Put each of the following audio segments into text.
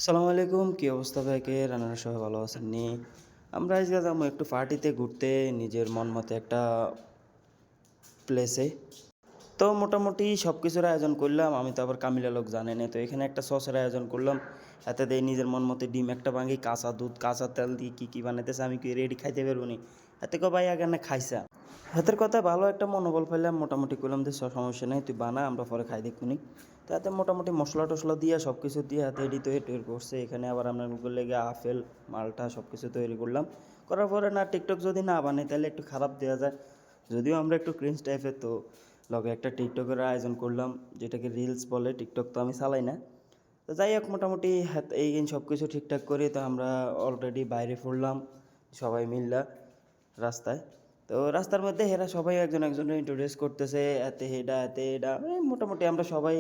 আসসালামু আলাইকুম, কি অবস্থা ভাইকে? আপনারা সবাই ভালো আছেন নি? আমরা আজকে যাবো একটু পার্টিতে ঘুরতে নিজের মন মতো একটা প্লেসে। তো মোটামুটি সব কিছুর আয়োজন করলাম। আমি তো আবার কামিলা লোক জানেনই। তো এখানে একটা সসের আয়োজন করলাম। এতে দেই নিজের মন মতো ডিম একটা ভাঙি, কাঁচা দুধ, কাঁচা তেল দিয়ে কী বানাইতেছে আমি কি রেডি খাইতে পারবো নি? এতে কো ভাই আগে না খাইছা। হাতের কথা ভালো একটা মনোবল পাইলাম, মোটামুটি করলাম যে সমস্যা নেই, তুই বানা, আমরা পরে খাই দেখুনি। তো এতে মোটামুটি মশলা টশলা দিয়ে সব কিছু দিয়ে হাতে এডি তৈরি তৈরি করছে। এখানে আবার আপনার লেগে আপেল মালটা সব কিছু তৈরি করলাম। করার পরে না টিকটক যদি না বানাই তাহলে একটু খারাপ দেওয়া যায়। যদিও আমরা একটু ক্রিঞ্জ টাইপের, তো লগে একটা টিকটকের আয়োজন করলাম, যেটাকে রিলস বলে। টিকটক তো আমি চালাই না। তো যাই হোক, মোটামুটি এই সব কিছু ঠিকঠাক করে তো আমরা অলরেডি বাইরে পড়লাম সবাই মিললা রাস্তায়। তো রাস্তার মধ্যে হেরা সবাই একজন একজনের ইন্ট্রোডিউস করতেছে, এতে হেডা এতে এডা, মোটামুটি আমরা সবাই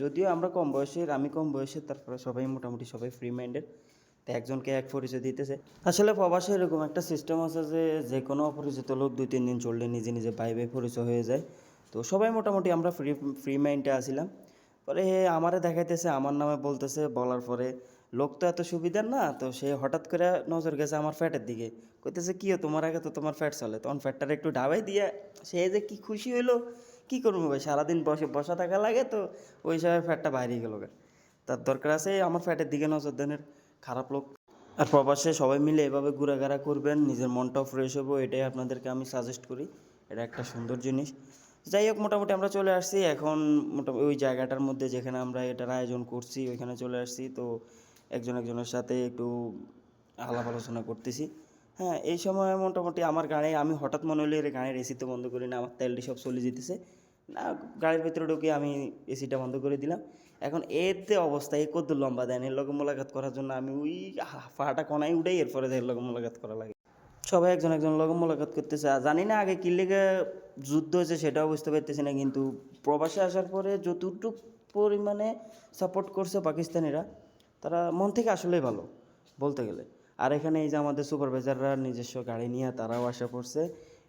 যদিও আমরা কম বয়সের, আমি কম বয়সের, তারপরে সবাই মোটামুটি সবাই ফ্রি মাইন্ডেড। তো একজনকে এক পরিচয় দিতেছে। আসলে প্রবাসে এরকম একটা সিস্টেম আছে যে যে কোনো অপরিচিত লোক 2-3 দিন চললে নিজে নিজে বাই বাই পরিচয় হয়ে যায়। তো সবাই মোটামুটি আমরা ফ্রি ফ্রি মাইন্ডে আসিলাম। পরে হে আমারে দেখাইতেছে, আমার নামে বলতেছে, বলার পরে লোক তো এত সুবিধার না, তো সে হঠাৎ করে নজর গেছে আমার ফ্যাটের দিকে। কইতেছে কি তোমার আগে তো তোমার ফ্যাট চলে, তখন ফ্যাটটার একটু ঢাবাই দিয়ে সে যে কি খুশি হইলো। কি করবো ভাই, সারাদিন বসা থাকা লাগে, তো ওই সময় ফ্যাটটা বাইরে গেল। তার দরকার আছে আমার ফ্যাটের দিকে নজর দেনের, খারাপ লোক। আর প্রবাসে সবাই মিলে এভাবে ঘোরাঘেরা করবেন, নিজের মনটাও ফ্রেশ হবো, এটাই আপনাদেরকে আমি সাজেস্ট করি। এটা একটা সুন্দর জিনিস। যাই হোক, মোটামুটি আমরা চলে আসছি এখন। মোটামুটি ওই জায়গাটার মধ্যে যেখানে আমরা এটার আয়োজন করছি ওইখানে চলে আসছি। তো একজন একজনের সাথে একটু আলাপ আলোচনা করতেছি। হ্যাঁ, এই সময় মোটামুটি আমার গাড়ি, আমি হঠাৎ মনে হলো এর গাড়ির এসি তো বন্ধ করি না, আমার তেলটি সব চলে যেতেছে না। গাড়ির ভিতরে ঢুকে আমি এসিটা বন্ধ করে দিলাম। এখন এতে অবস্থা এ কত লম্বা দেন, এর লগে মোলাকাত করার জন্য আমি ওই ফাটা কনায় উঠেই এরপরে এর লগে মোলাকাত করা লাগে। সবাই একজন একজন লগে মোলাকাত করতেছে। আর জানি না আগে কি লেগে যুদ্ধ হয়েছে সেটাও বুঝতে পারতেছি না, কিন্তু প্রবাসে আসার পরে যতটুকু পরিমাণে সাপোর্ট করছে পাকিস্তানিরা, তারা মন থেকে আসলেই ভালো বলতে গেলে। আর এখানে এই যে আমাদের সুপারভাইজাররা নিজস্ব গাড়ি নিয়ে তারাও আসা পড়ছে।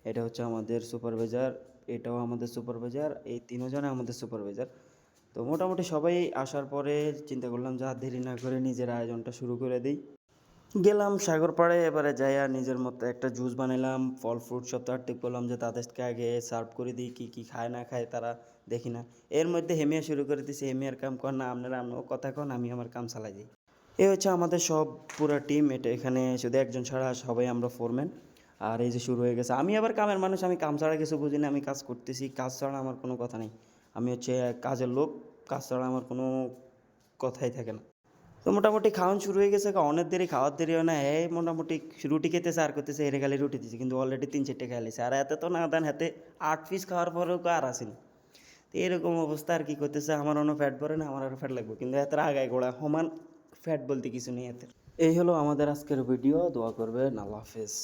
এটা হচ্ছে আমাদের সুপারভাইজার, এটাও আমাদের সুপারভাইজার, এই তিনজনে আমাদের সুপারভাইজার। তো মোটামুটি সবাই আসার পরে চিন্তা করলাম যে আর দেরি না করে নিজের আয়োজনটা শুরু করে দিই। গেলাম সাগর পাড়ে, এবারে যাইয়া নিজের মতো একটা জুস বানাইলাম, ফল ফ্রুট সব তার করলাম যে তাদেরকে আগে সার্ভ করে দিই, কী কী খায় না খায় তারা দেখি না। এর মধ্যে হেমিয়া শুরু করে দিছে, হেমিয়ার কাম কর না, আপনারা আমিও কথা কন, আমি আমার কাম চালাই যাই। এই হচ্ছে আমাদের সব পুরা টিম। এটা এখানে শুধু একজন ছাড়া সবাই আমরা ফোরম্যান। আর এই যে শুরু হয়ে গেছে, আমি আবার কামের মানুষ, আমি কাম ছাড়া কিছু বুঝি না, আমি কাজ করতেছি, কাজ ছাড়া আমার কোনো কথা নেই। আমি হচ্ছে কাজের লোক, কাজ ছাড়া আমার কোনো কথাই থাকে না। তো মোটামুটি খাওয়ান শুরু হয়ে গেছে, অনেক দেরি খাওয়ার দেরি হয় না। মোটামুটি রুটি খেতেছে আর করতেছে, এর গালে রুটি দিছে, কিন্তু অলরেডি 3-4টে খেয়ে লিছে। আর এতে তো না দেন, হাতে 8 পিস খাওয়ার পরেও আর আসেনি। তো এরকম অবস্থা আর কি করতেছে, আমার অন্য ফ্যাট ভরে না, আমার আরও ফ্যাট লাগবে, কিন্তু এত আগায় গোড়া সমান ফ্যাট বলতে কিছু নেই এতে। এই হলো আমাদের আজকের ভিডিও, দোয়া করবেন, আল্লাহ হাফেজ।